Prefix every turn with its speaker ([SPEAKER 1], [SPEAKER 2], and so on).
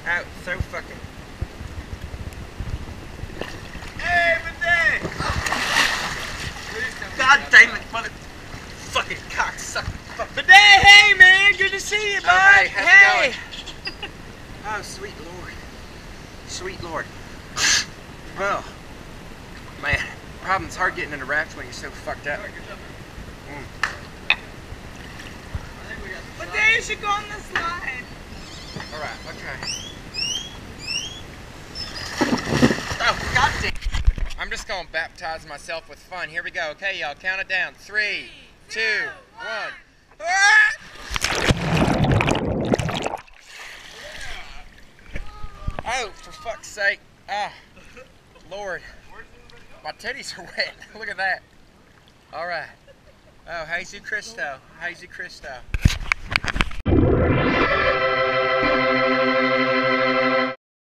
[SPEAKER 1] Out, so fucking.
[SPEAKER 2] Hey, bidet!
[SPEAKER 1] God damn it, mother. Fucking cocksucker. Fuck.
[SPEAKER 2] Bidet, hey man, good to see you, bud.
[SPEAKER 1] Oh, hey, how's
[SPEAKER 2] hey.
[SPEAKER 1] it going? Oh, sweet Lord. Sweet Lord. Well, man, problem's hard getting in a raft when you're so fucked up.
[SPEAKER 2] Bidet, you should go on the slide.
[SPEAKER 1] Alright, okay. Oh, goddamn. I'm just gonna baptize myself with fun. Here we go. Okay, y'all, count it down. 3, 2, 1. Ah! Oh, for fuck's sake. Ah, Lord. My titties are wet. Look at that. Alright. Oh, Jesus Christo. Jesus Christo.